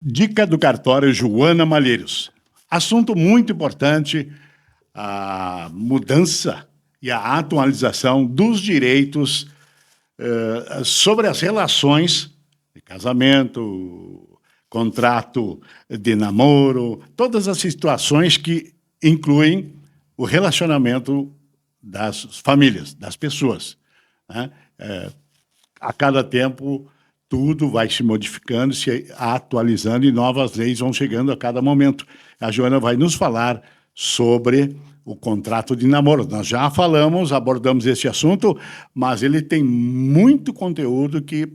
Dica do cartório Joana Malheiros. Assunto muito importante, a mudança e a atualização dos direitos sobre as relações de casamento, contrato de namoro, todas as situações que incluem o relacionamento das famílias, das pessoas, né? A cada tempo, tudo vai se modificando, se atualizando e novas leis vão chegando a cada momento. A Joana vai nos falar sobre o contrato de namoro. Nós já falamos, abordamos esse assunto, mas ele tem muito conteúdo que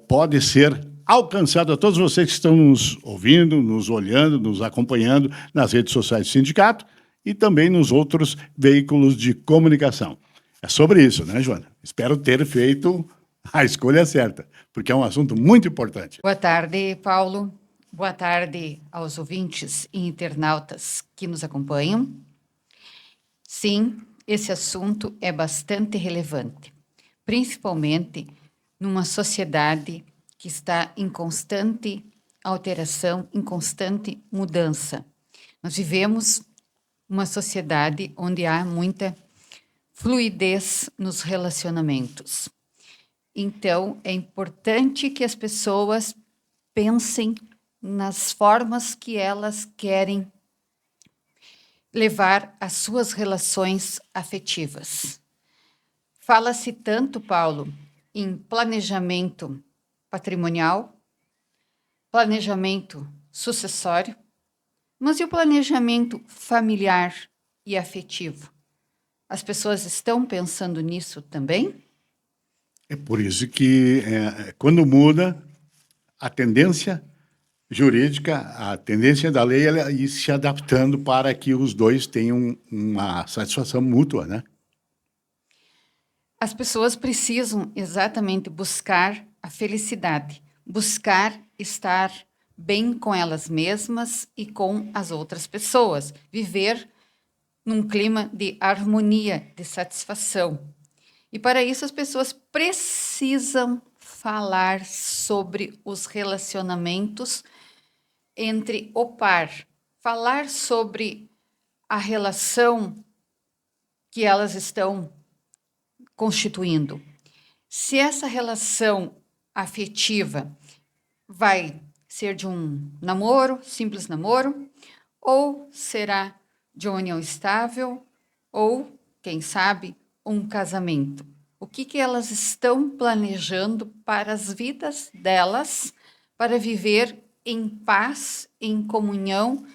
pode ser alcançado a todos vocês que estão nos ouvindo, nos olhando, nos acompanhando nas redes sociais do sindicato e também nos outros veículos de comunicação. É sobre isso, né, Joana? Espero ter feito a escolha certa, porque é um assunto muito importante. Boa tarde, Paulo. Boa tarde aos ouvintes e internautas que nos acompanham. Sim, esse assunto é bastante relevante, principalmente numa sociedade que está em constante alteração, em constante mudança. Nós vivemos uma sociedade onde há muita fluidez nos relacionamentos. Então, é importante que as pessoas pensem nas formas que elas querem levar as suas relações afetivas. Fala-se tanto, Paulo, em planejamento patrimonial, planejamento sucessório, mas e o planejamento familiar e afetivo? As pessoas estão pensando nisso também? É por isso que, quando muda, a tendência jurídica, a tendência da lei é ir se adaptando para que os dois tenham uma satisfação mútua, né? As pessoas precisam exatamente buscar a felicidade, buscar estar bem com elas mesmas e com as outras pessoas, viver num clima de harmonia, de satisfação. E para isso as pessoas precisam falar sobre os relacionamentos entre o par, falar sobre a relação que elas estão constituindo. Se essa relação afetiva vai ser de um namoro, simples namoro, ou será de uma união estável, ou, quem sabe, um casamento. O que elas estão planejando para as vidas delas, para viver em paz, em comunhão,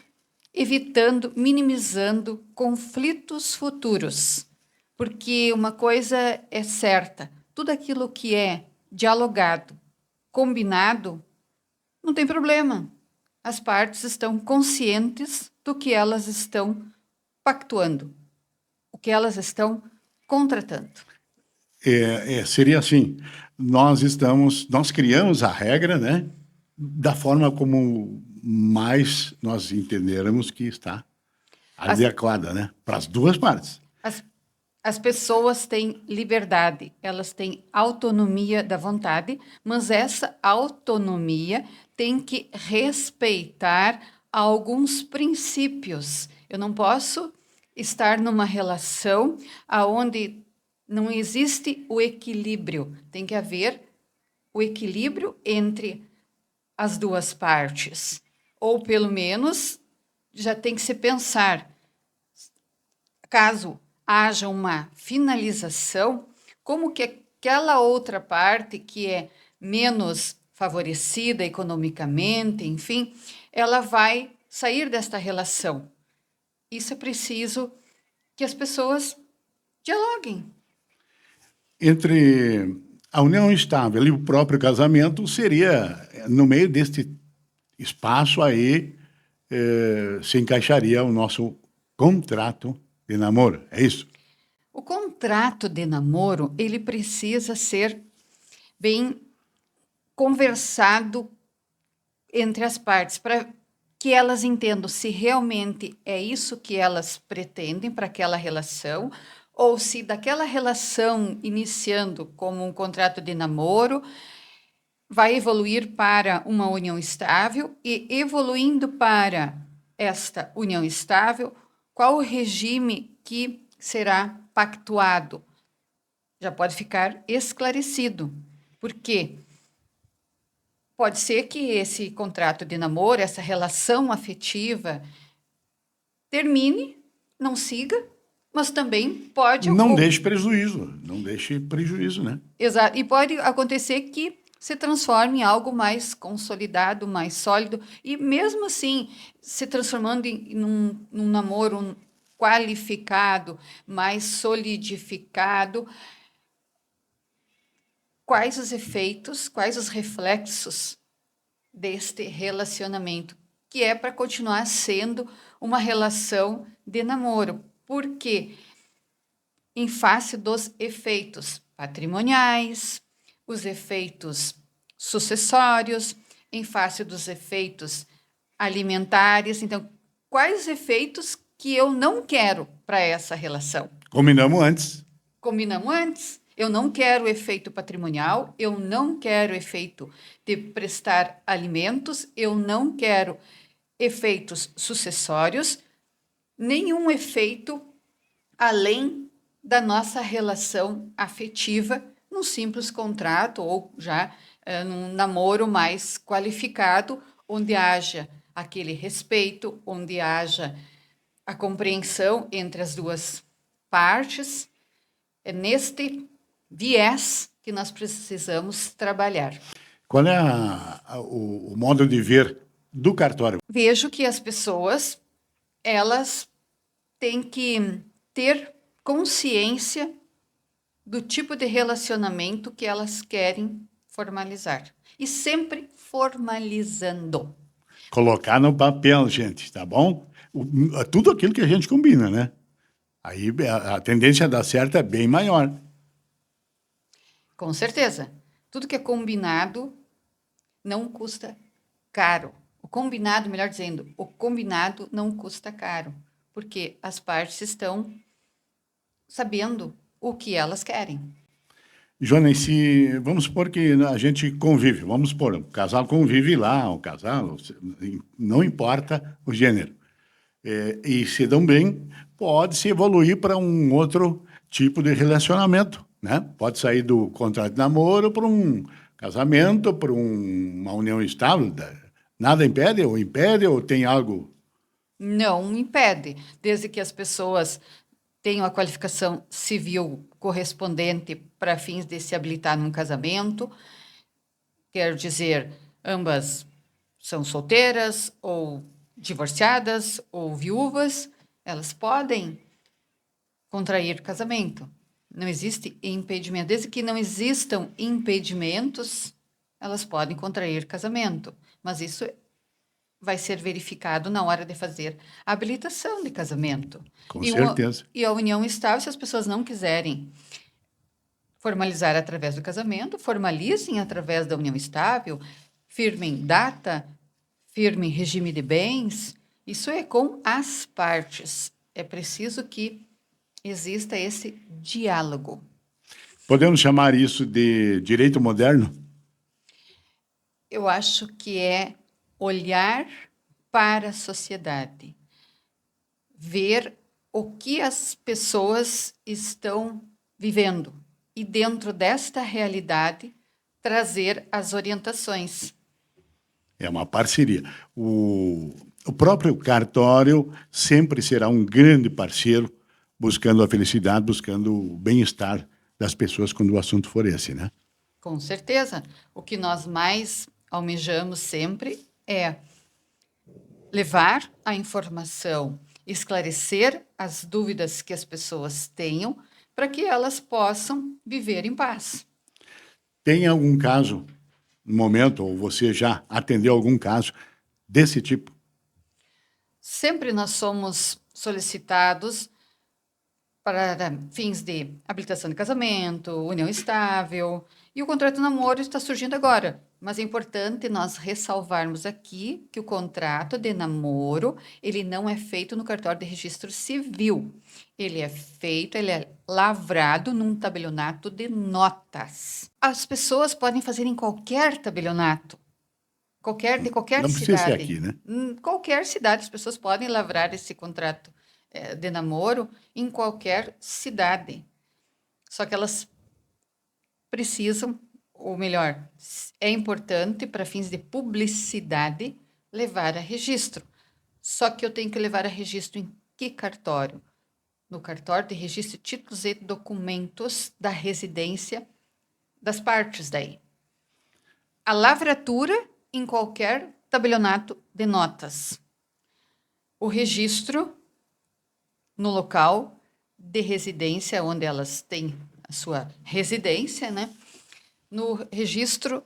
evitando, minimizando conflitos futuros. Porque uma coisa é certa, tudo aquilo que é dialogado, combinado, não tem problema. As partes estão conscientes do que elas estão pactuando, o que elas estão contratando. Seria assim, nós criamos a regra, né, da forma como mais nós entendermos que está adequada, né, para as duas partes. As pessoas têm liberdade, elas têm autonomia da vontade, mas essa autonomia tem que respeitar alguns princípios. Eu não posso estar numa relação onde não existe o equilíbrio. Tem que haver o equilíbrio entre as duas partes. Ou, pelo menos, já tem que se pensar, caso haja uma finalização, como que aquela outra parte que é menos favorecida economicamente, enfim, ela vai sair desta relação. Isso é preciso que as pessoas dialoguem. Entre a união estável e o próprio casamento seria, no meio deste espaço aí, se encaixaria o nosso contrato de namoro, é isso? O contrato de namoro, ele precisa ser bem conversado entre as partes, para que elas entendam se realmente é isso que elas pretendem para aquela relação, ou se daquela relação iniciando como um contrato de namoro, vai evoluir para uma união estável e, evoluindo para esta união estável, qual o regime que será pactuado? Já pode ficar esclarecido. Por quê? Pode ser que esse contrato de namoro, essa relação afetiva, termine, não siga, mas também pode Não deixe prejuízo, não deixe prejuízo, né? Exato. E pode acontecer que se transforme em algo mais consolidado, mais sólido, e mesmo assim, se transformando num namoro qualificado, mais solidificado, quais os efeitos, quais os reflexos deste relacionamento, que é para continuar sendo uma relação de namoro. Por quê? Em face dos efeitos patrimoniais, os efeitos sucessórios, em face dos efeitos alimentares. Então, quais os efeitos que eu não quero para essa relação? Combinamos antes. Combinamos antes. Eu não quero efeito patrimonial, eu não quero efeito de prestar alimentos, eu não quero efeitos sucessórios, nenhum efeito além da nossa relação afetiva num simples contrato ou já num namoro mais qualificado, onde haja aquele respeito, onde haja a compreensão entre as duas partes. É neste viés que nós precisamos trabalhar. Qual é o modo de ver do cartório? Vejo que as pessoas, elas têm que ter consciência do tipo de relacionamento que elas querem formalizar. E sempre formalizando. Colocar no papel, gente, tá bom? Tudo aquilo que a gente combina, né? Aí a tendência a dar certo é bem maior. Com certeza. Tudo que é combinado não custa caro. O combinado, melhor dizendo, o combinado não custa caro. Porque as partes estão sabendo o que elas querem. Joana, se vamos supor que a gente convive, vamos supor, o casal convive lá, o casal, não importa o gênero, e se dão bem, pode-se evoluir para um outro tipo de relacionamento, né? Pode sair do contrato de namoro para um casamento, para uma união estável. Nada impede ou tem algo. Não impede, desde que as pessoas tenham a qualificação civil correspondente para fins de se habilitar num casamento. Quer dizer, ambas são solteiras ou divorciadas ou viúvas, elas podem contrair casamento. Não existe impedimento. Desde que não existam impedimentos, elas podem contrair casamento. Mas isso vai ser verificado na hora de fazer a habilitação de casamento. Com certeza. E a união estável, se as pessoas não quiserem formalizar através do casamento, formalizem através da união estável, firmem data, firmem regime de bens. Isso é com as partes. É preciso que exista esse diálogo. Podemos chamar isso de direito moderno? Eu acho que é olhar para a sociedade, ver o que as pessoas estão vivendo e, dentro desta realidade, trazer as orientações. É uma parceria. O próprio cartório sempre será um grande parceiro, buscando a felicidade, buscando o bem-estar das pessoas quando o assunto for esse, né? Com certeza. O que nós mais almejamos sempre é levar a informação, esclarecer as dúvidas que as pessoas tenham, para que elas possam viver em paz. Tem algum caso, no momento, ou você já atendeu algum caso desse tipo? Sempre nós somos solicitados para fins de habilitação de casamento, união estável, E o contrato de namoro está surgindo agora. Mas é importante nós ressalvarmos aqui que o contrato de namoro, ele não é feito no cartório de registro civil. Ele é lavrado num tabelionato de notas. As pessoas podem fazer em qualquer tabelionato, de qualquer Não precisa ser cidade. aqui, né? Qualquer cidade, as pessoas podem lavrar esse contrato de namoro em qualquer cidade. Só que elas precisam, ou melhor, é importante para fins de publicidade levar a registro. Só que eu tenho que levar a registro em que cartório? No cartório de registro de títulos e documentos da residência das partes daí. A lavratura em qualquer tabelionato de notas. O registro no local de residência, onde elas têm a sua residência, né? No registro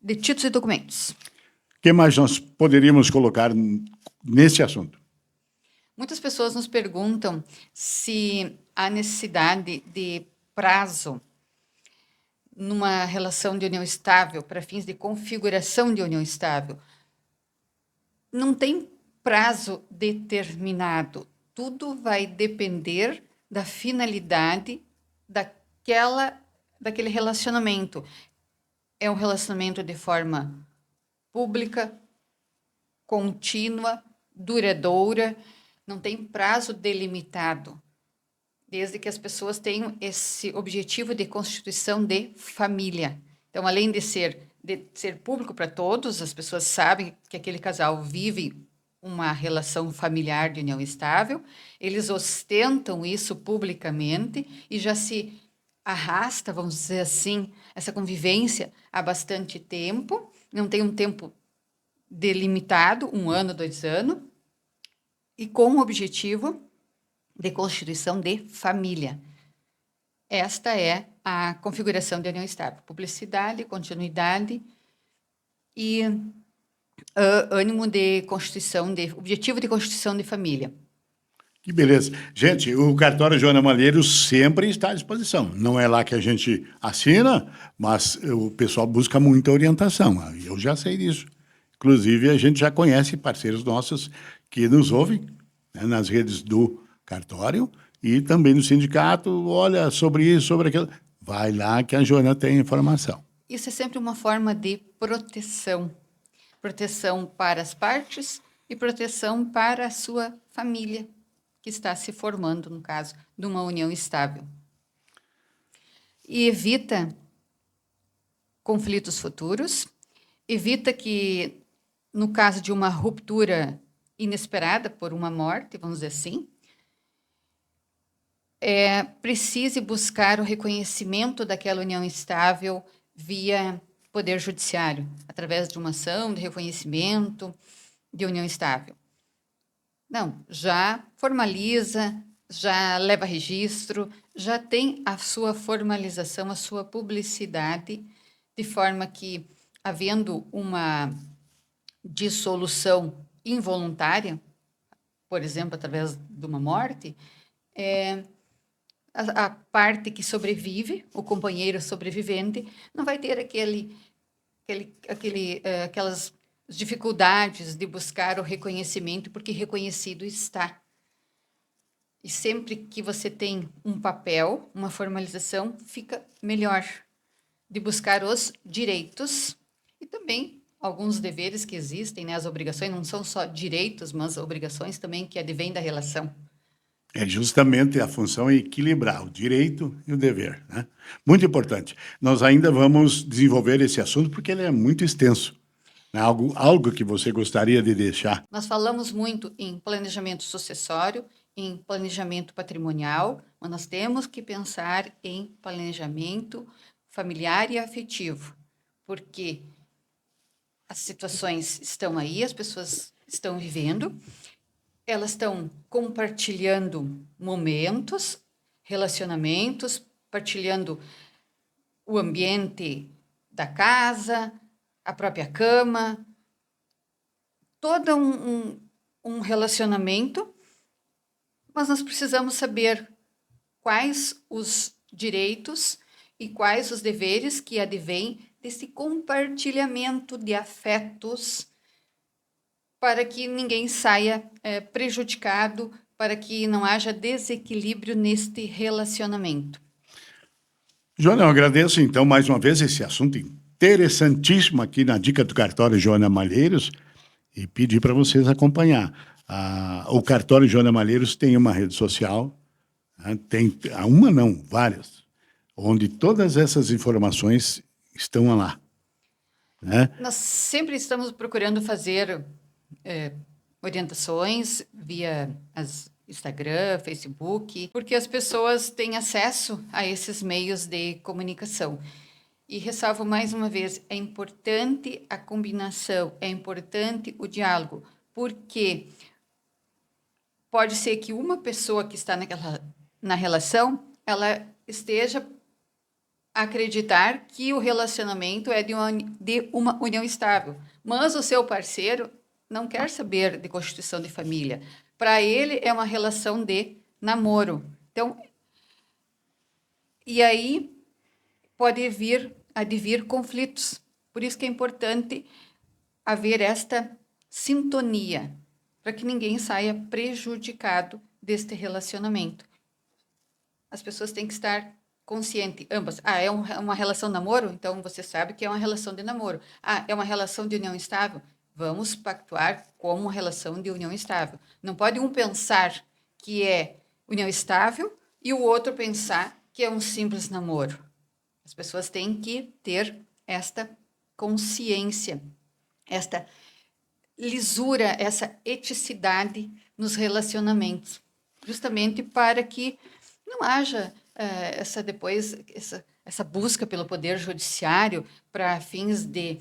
de títulos e documentos. O que mais nós poderíamos colocar nesse assunto? Muitas pessoas nos perguntam se há necessidade de prazo numa relação de união estável, para fins de configuração de união estável. Não tem prazo determinado. Tudo vai depender da finalidade daquele relacionamento. É um relacionamento de forma pública, contínua, duradoura, não tem prazo delimitado, desde que as pessoas tenham esse objetivo de constituição de família. Então, além de ser público para todos, as pessoas sabem que aquele casal vive uma relação familiar de união estável, eles ostentam isso publicamente e já se arrasta, vamos dizer assim, essa convivência há bastante tempo, não tem um tempo delimitado, 1 ano, 2 anos, e com o objetivo de constituição de família. Esta é a configuração de união estável: publicidade, continuidade e ânimo de constituição, objetivo de constituição de família. Que beleza. Gente, o cartório Joana Malheiros sempre está à disposição. Não é lá que a gente assina, mas o pessoal busca muita orientação. Eu já sei disso. Inclusive, a gente já conhece parceiros nossos que nos ouvem, né, nas redes do cartório e também no sindicato. Olha, sobre isso, sobre aquilo. Vai lá que a Joana tem informação. Isso é sempre uma forma de proteção. Proteção para as partes e proteção para a sua família, que está se formando, no caso, de uma união estável. E evita conflitos futuros, evita que, no caso de uma ruptura inesperada por uma morte, vamos dizer assim, precise buscar o reconhecimento daquela união estável via Poder Judiciário, através de uma ação de reconhecimento de união estável. Não, já formaliza, já leva registro, já tem a sua formalização, a sua publicidade, de forma que, havendo uma dissolução involuntária, por exemplo, através de uma morte, a parte que sobrevive, o companheiro sobrevivente, não vai ter aquelas dificuldades de buscar o reconhecimento, porque reconhecido está. E sempre que você tem um papel, uma formalização, fica melhor de buscar os direitos e também alguns deveres que existem, né? As obrigações não são só direitos, mas obrigações também que advêm da relação. É justamente a função é equilibrar o direito e o dever, né? Muito importante. Nós ainda vamos desenvolver esse assunto porque ele é muito extenso. Algo que você gostaria de deixar? Nós falamos muito em planejamento sucessório, em planejamento patrimonial, mas nós temos que pensar em planejamento familiar e afetivo, porque as situações estão aí, as pessoas estão vivendo, elas estão compartilhando momentos, relacionamentos, partilhando o ambiente da casa, a própria cama, todo um relacionamento, mas nós precisamos saber quais os direitos e quais os deveres que advêm desse compartilhamento de afetos para que ninguém saia prejudicado, para que não haja desequilíbrio neste relacionamento. Joana, eu agradeço, então, mais uma vez esse assunto interessantíssimo aqui na Dica do Cartório Joana Malheiros e pedir para vocês acompanhar. O Cartório Joana Malheiros tem uma rede social, né? Tem uma não, várias, onde todas essas informações estão lá. Né? Nós sempre estamos procurando fazer orientações via Instagram, Facebook, porque as pessoas têm acesso a esses meios de comunicação. E ressalvo mais uma vez, é importante a combinação, é importante o diálogo, porque pode ser que uma pessoa que está na relação, ela esteja a acreditar que o relacionamento é de uma união estável, mas o seu parceiro não quer saber de constituição de família. Para ele, é uma relação de namoro. Então, e aí pode advir conflitos. Por isso que é importante haver esta sintonia, para que ninguém saia prejudicado deste relacionamento. As pessoas têm que estar conscientes, ambas. É uma relação de namoro? Então, você sabe que é uma relação de namoro. É uma relação de união estável? Vamos pactuar como uma relação de união estável. Não pode um pensar que é união estável e o outro pensar que é um simples namoro. As pessoas têm que ter esta consciência, esta lisura, essa eticidade nos relacionamentos, justamente para que não haja essa busca pelo poder judiciário para fins de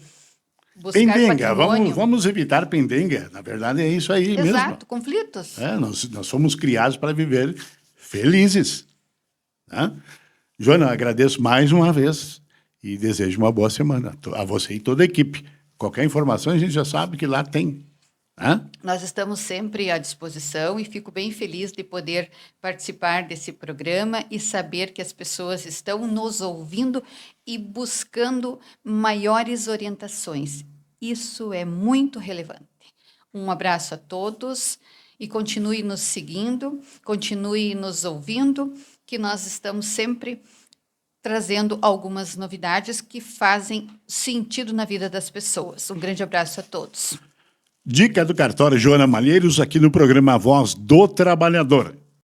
buscar pendenga, patrimônio. vamos evitar pendenga. Na verdade, é isso aí mesmo. Exato, conflitos. Nós somos criados para viver felizes. Né? Joana, agradeço mais uma vez e desejo uma boa semana a você e toda a equipe. Qualquer informação, a gente já sabe que lá tem. Né? Nós estamos sempre à disposição e fico bem feliz de poder participar desse programa e saber que as pessoas estão nos ouvindo e buscando maiores orientações. Isso é muito relevante. Um abraço a todos e continue nos seguindo, continue nos ouvindo, que nós estamos sempre trazendo algumas novidades que fazem sentido na vida das pessoas. Um grande abraço a todos. Dica do Cartório Joana Malheiros aqui no programa Voz do Trabalhador.